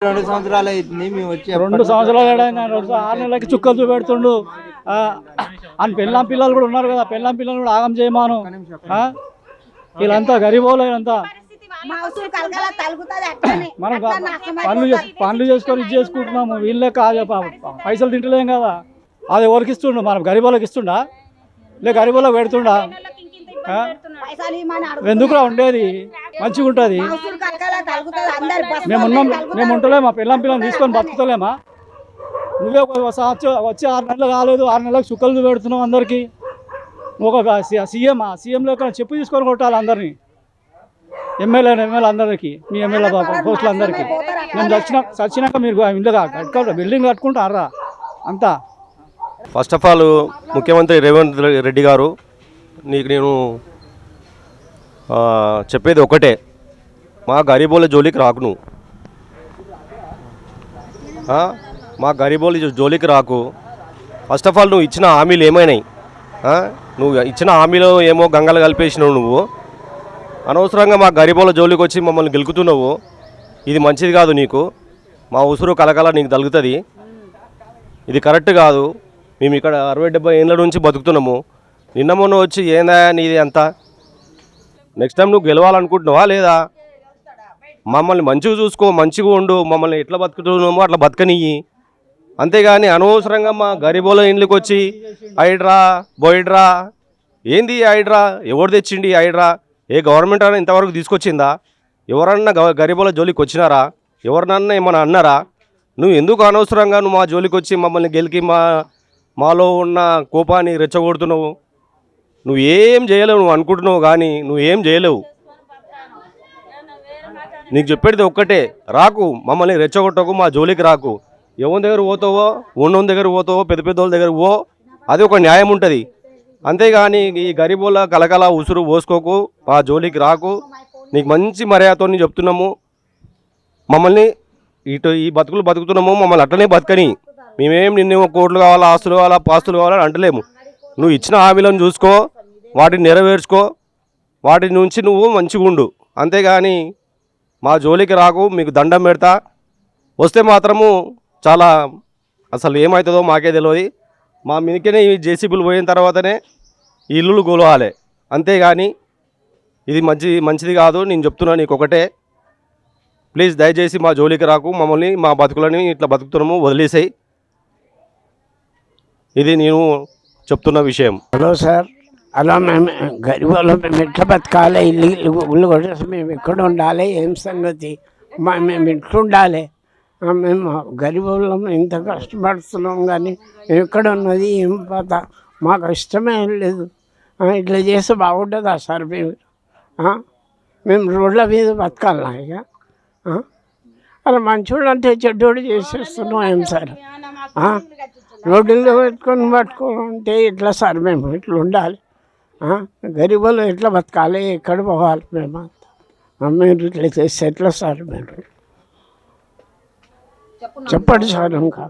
2 సంవత్సరాలు అవుతుంది మేము వచ్చి 2 సంవత్సరాలు 6 నెలలకి చుక్కలు చూపెడుతుండు. అని పెళ్ళాం పిల్లలు కూడా ఉన్నారు కదా, పెళ్ళాం పిల్లలు కూడా ఆగం చేయమాను. వీళ్ళంతా గరీబోలు అంతా మనం పనులు చేసుకొని ఇది చేసుకుంటున్నాము. వీళ్ళే కాదు పైసలు తింటలేం కదా. అది ఎవరికి ఇస్తుండు? మనం గరీబోళ్ళకి ఇస్తుండా లే గరీబోళ్ళకి పెడుతుండా? ఎందుకురా ఉండేది మంచిగా ఉంటుంది. మేము ఉంటలేమా? మా పిల్లని తీసుకొని బతుకుతలేమా? నువ్వే వచ్చి 6 నెలలు కాలేదు, 6 నెలలకు చుక్కలు పెడుతున్నావు అందరికీ. ఒక సీఎంలో చెప్పు తీసుకొని కొట్టాలి అందరినీ, ఎమ్మెల్యే అందరికీ, మీ ఎమ్మెల్యే పోస్టులు అందరికీ. మేము చచ్చినాక మీరు ఇల్లు కట్టుకోవాలి, బిల్డింగ్ కట్టుకుంటారా అంతా. ఫస్ట్ ఆఫ్ ఆల్ ముఖ్యమంత్రి రేవంత్ రెడ్డి గారు, నీకు నేను చెప్పేది ఒకటే, మా గరీబోళ్ళ జోలికి రాకు నువ్వు. మా గరీబోళ్ళ జోలికి రాకు. ఫస్ట్ ఆఫ్ ఆల్ నువ్వు ఇచ్చిన హామీలు ఏమైనాయి? నువ్వు ఇచ్చిన హామీలో ఏమో గంగలు కలిపేసినావు. నువ్వు అనవసరంగా మా గరీబోళ్ళ జోలికి వచ్చి మమ్మల్ని గెలుకుతున్నావు. ఇది మంచిది కాదు. నీకు మా ఉసురు కలకల నీకు తగులుతుంది. ఇది కరెక్ట్ కాదు. మేము ఇక్కడ 60-70 ఏళ్ళ నుంచి బతుకుతున్నాము. నిన్న మొన్న వచ్చి ఏందా నీది అంతా. నెక్స్ట్ టైం నువ్వు గెలవాలనుకుంటున్నావా లేదా? మమ్మల్ని మంచిగా చూసుకో, మంచిగా ఉండు. మమ్మల్ని ఎట్లా బతుకుతున్నామో అట్లా బతకనియ్యి. అంతేగాని అనవసరంగా మా గరీబోళ్ళ ఇంట్లోకి వచ్చి హైడ్రా బోయిడ్రా ఏంది హైడ్రా? ఎవరు తెచ్చిండి హైడ్రా? ఏ గవర్నమెంట్ అయినా ఇంతవరకు తీసుకొచ్చిందా? ఎవరన్నా గరీబోళ్ళ జోలికి వచ్చినారా? ఎవరినన్నా ఏమన్నా అన్నారా? నువ్వు ఎందుకు అనవసరంగా నువ్వు మా జోలికి వచ్చి మమ్మల్ని గెలికి మాలో ఉన్న కోపాన్ని రెచ్చగొడుతున్నావు? నువ్వు ఏం చేయలేవు. నువ్వు అనుకుంటున్నావు కానీ నువ్వు ఏం చేయలేవు. నీకు చెప్పేది ఒక్కటే, రాకు, మమ్మల్ని రెచ్చగొట్టకు, మా జోలికి రాకు. ఎవరి దగ్గర పోతావో, ఉన్నోని దగ్గర పోతావో, పెద్ద పెద్దోళ్ళ దగ్గర పో, అది ఒక న్యాయం ఉంటుంది. అంతేగాని ఈ గరీబోళ్ళ కలకల ఉసురు పోసుకోకు, మా జోలికి రాకు. నీకు మంచి మర్యాదతో చెప్తున్నాము. మమ్మల్ని ఈ బతుకులు బతుకుతున్నాము, మమ్మల్ని అట్లనే బతకని. మేమేం నిన్నేమో కోట్లు కావాలా, ఆస్తులు కావాలా, పాస్తులు కావాలని అంటలేము. నువ్వు ఇచ్చిన హామీలను చూసుకో, వాటిని నెరవేర్చుకో, వాటి నుంచి నువ్వు మంచిగా ఉండు. అంతేగాని మా జోలికి రాకు. మీకు దండం పెడతా. వస్తే మాత్రము చాలా అసలు ఏమవుతుందో మాకే తెలియదు. మా మీదకనే ఈ జేసీబీలు పోయిన తర్వాతనే ఈ ఇల్లులు కూలవాలి. అంతేగాని ఇది మంచిది కాదు. నేను చెప్తున్నా నీకు ఒకటే, ప్లీజ్ దయచేసి మా జోలికి రాకు. మమ్మల్ని మా బతుకులని ఇట్లా బతుకుతున్నాము వదిలేసాయి. ఇది నేను చెప్తున్న విషయం. హలో సార్, అలా మేము గరీబులో మేము ఎట్లా బతకాలి? ఇల్లు కొట్టేసి మేము ఎక్కడ ఉండాలి? ఏం సంగతి? మేము ఎట్లుండాలి? మేము గరీబులో ఇంత కష్టపడుతున్నాం కానీ ఎక్కడ ఉన్నది ఏం పత మాకు ఇష్టమే లేదు. ఇట్లా చేస్తే బాగుంటుందా సార్? మేము రోడ్ల మీద బతకాలనా ఇక? అలా మంచోడు అంటే చెడ్డోడు చేసేస్తున్నాం ఏం సార్? రోడ్డులో పట్టుకుంటే ఎట్లా సార్? మేము ఇట్లా ఉండాలి? గరీబులు ఎట్లా బతకాలి? ఎక్కడ పోవాలి? మీరు ఇట్లా చేస్తే ఎట్లా సార్? మీరు చెప్పండి సార్ ఇంకా.